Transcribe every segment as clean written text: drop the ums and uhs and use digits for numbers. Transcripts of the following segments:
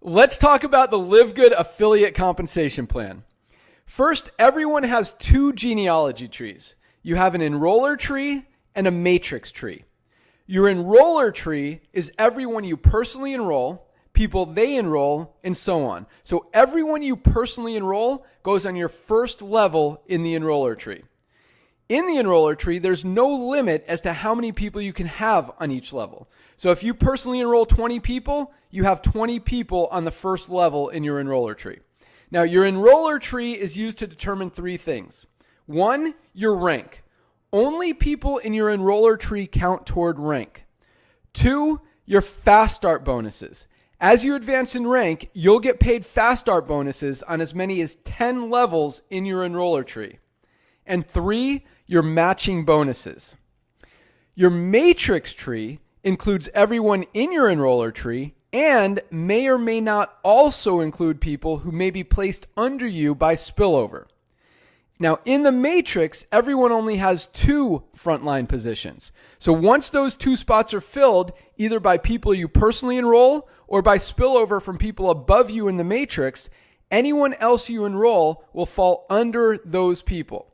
Let's talk about the LiveGood affiliate compensation plan. First, everyone has two genealogy trees. You have an enroller tree and a matrix tree. Your enroller tree is everyone you personally enroll, people they enroll, and so on. So everyone you personally enroll goes on your first level in the enroller tree. In the enroller tree, there's no limit as to how many people you can have on each level. So if you personally enroll 20 people, you have 20 people on the first level in your enroller tree. Now, your enroller tree is used to determine three things. One, your rank. Only people in your enroller tree count toward rank. Two, your fast start bonuses. As you advance in rank, you'll get paid fast start bonuses on as many as 10 levels in your enroller tree. And three, your matching bonuses. Your matrix tree includes everyone in your enroller tree and may or may not also include people who may be placed under you by spillover. Now, in the matrix, everyone only has two frontline positions. So once those two spots are filled, either by people you personally enroll or by spillover from people above you in the matrix, anyone else you enroll will fall under those people.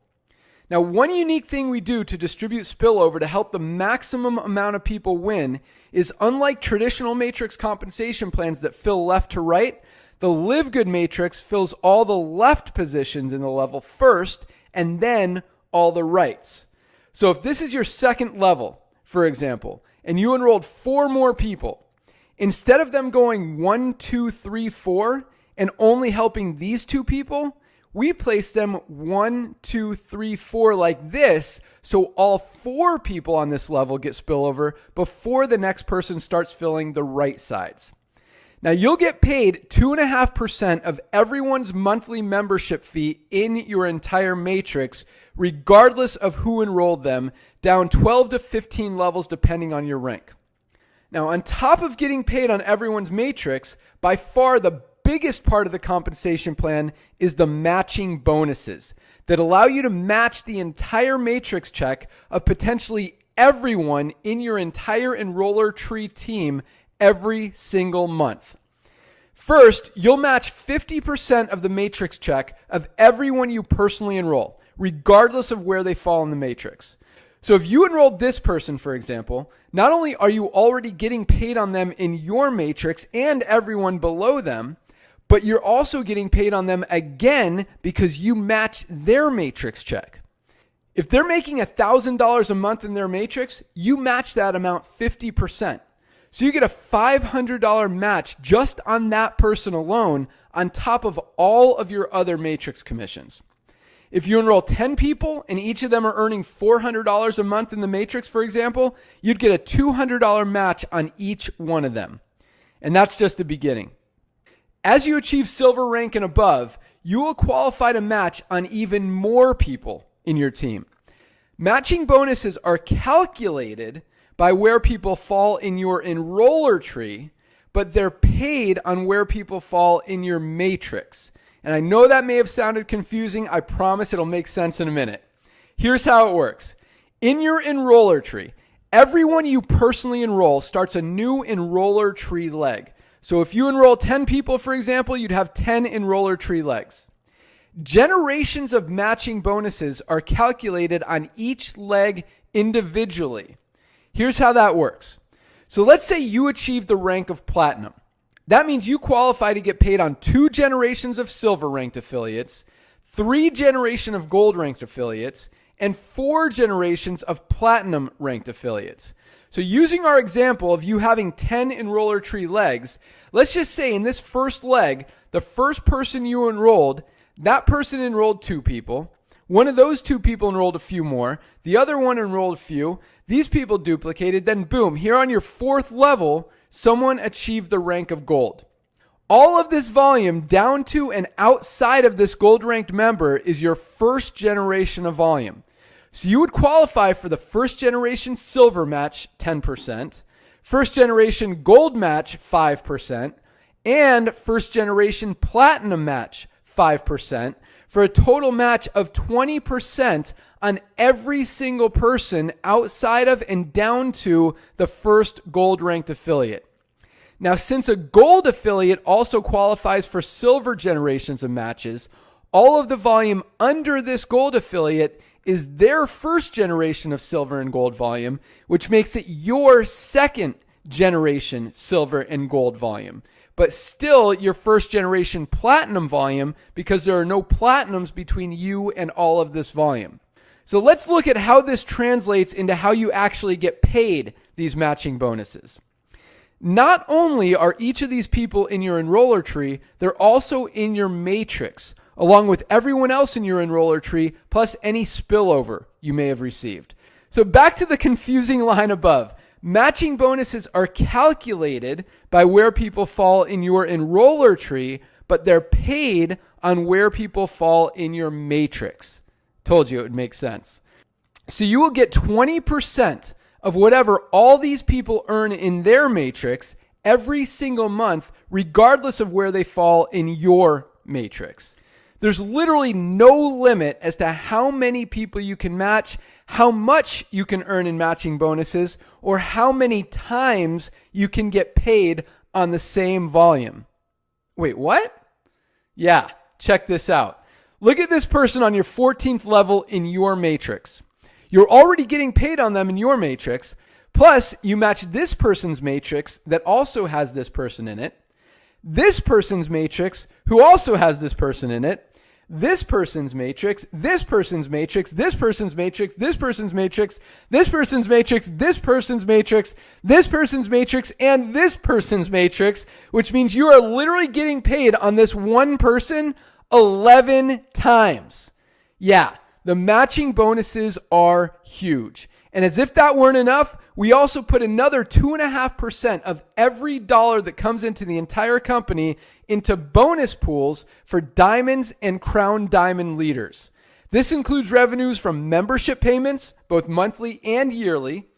Now, one unique thing we do to distribute spillover to help the maximum amount of people win is, unlike traditional matrix compensation plans that fill left to right, the LiveGood matrix fills all the left positions in the level first and then all the rights. So if this is your second level, for example, and you enrolled 4 more people, instead of them going 1, 2, 3, 4 and only helping these 2 people, we place them 1, 2, 3, 4 like this, so all 4 people on this level get spillover before the next person starts filling the right sides. Now, you'll get paid 2.5% of everyone's monthly membership fee in your entire matrix, regardless of who enrolled them, down 12 to 15 levels depending on your rank. Now, on top of getting paid on everyone's matrix, by far the biggest part of the compensation plan is the matching bonuses that allow you to match the entire matrix check of potentially everyone in your entire enroller tree team every single month. First, you'll match 50% of the matrix check of everyone you personally enroll, regardless of where they fall in the matrix. So if you enrolled this person, for example, not only are you already getting paid on them in your matrix and everyone below them, but you're also getting paid on them again because you match their matrix check. If they're making $1,000 a month in their matrix, you match that amount 50%. So you get a $500 match just on that person alone on top of all of your other matrix commissions. If you enroll 10 people and each of them are earning $400 a month in the matrix, for example, you'd get a $200 match on each one of them. And that's just the beginning. As you achieve silver rank and above, you will qualify to match on even more people in your team. Matching bonuses are calculated by where people fall in your enroller tree, but they're paid on where people fall in your matrix. And I know that may have sounded confusing. I promise it'll make sense in a minute. Here's how it works. In your enroller tree, everyone you personally enroll starts a new enroller tree leg. So if you enroll 10 people, for example, you'd have 10 enroller tree legs. Generations of matching bonuses are calculated on each leg individually. Here's how that works. So let's say you achieve the rank of platinum. That means you qualify to get paid on 2 generations of silver ranked affiliates, 3 generations of gold ranked affiliates, and 4 generations of platinum ranked affiliates. So using our example of you having 10 enroller tree legs, let's just say in this first leg, the first person you enrolled, that person enrolled 2 people. One of those 2 people enrolled a few more. The other one enrolled a few. These people duplicated. Then boom, here on your 4th level, someone achieved the rank of gold. All of this volume down to and outside of this gold ranked member is your first generation of volume. So you would qualify for the first generation silver match 10%, first generation gold match 5%, and first generation platinum match 5%, for a total match of 20% on every single person outside of and down to the first gold ranked affiliate. Now, since a gold affiliate also qualifies for silver generations of matches, all of the volume under this gold affiliate is their first generation of silver and gold volume, which makes it your second generation silver and gold volume, but still your first generation platinum volume because there are no platinums between you and all of this volume. So let's look at how this translates into how you actually get paid these matching bonuses. Not only are each of these people in your enroller tree, they're also in your matrix, along with everyone else in your enroller tree, plus any spillover you may have received. So back to the confusing line above. Matching bonuses are calculated by where people fall in your enroller tree, but they're paid on where people fall in your matrix. Told you it would make sense. So you will get 20% of whatever all these people earn in their matrix every single month, regardless of where they fall in your matrix. There's literally no limit as to how many people you can match, how much you can earn in matching bonuses, or how many times you can get paid on the same volume. Wait, what? Yeah, check this out. Look at this person on your 14th level in your matrix. You're already getting paid on them in your matrix, plus you match this person's matrix that also has this person in it, this person's matrix who also has this person in it, this person's matrix, this person's matrix, this person's matrix, this person's matrix, this person's matrix, this person's matrix, this person's matrix, and this person's matrix, which means you are literally getting paid on this one person 11 times. Yeah, the matching bonuses are huge. And as if that weren't enough, we also put another 2.5% of every dollar that comes into the entire company into bonus pools for diamonds and crown diamond leaders. This includes revenues from membership payments, both monthly and yearly,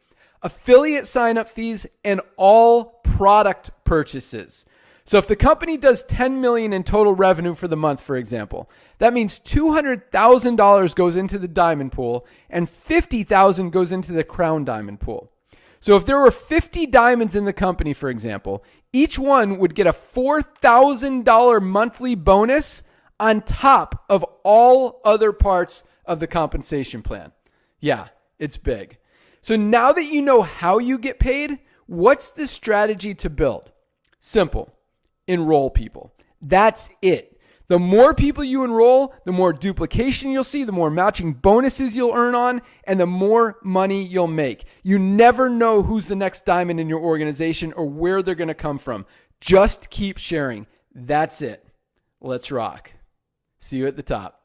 affiliate sign-up fees, and all product purchases. So if the company does $10 million in total revenue for the month, for example, that means $200,000 goes into the diamond pool and $50,000 goes into the crown diamond pool. So if there were 50 diamonds in the company, for example, each one would get a $4,000 monthly bonus on top of all other parts of the compensation plan. Yeah, it's big. So now that you know how you get paid, what's the strategy to build? Simple. Enroll people. That's it. The more people you enroll, the more duplication you'll see, the more matching bonuses you'll earn on, and the more money you'll make. You never know who's the next diamond in your organization or where they're going to come from. Just keep sharing. That's it. Let's rock. See you at the top.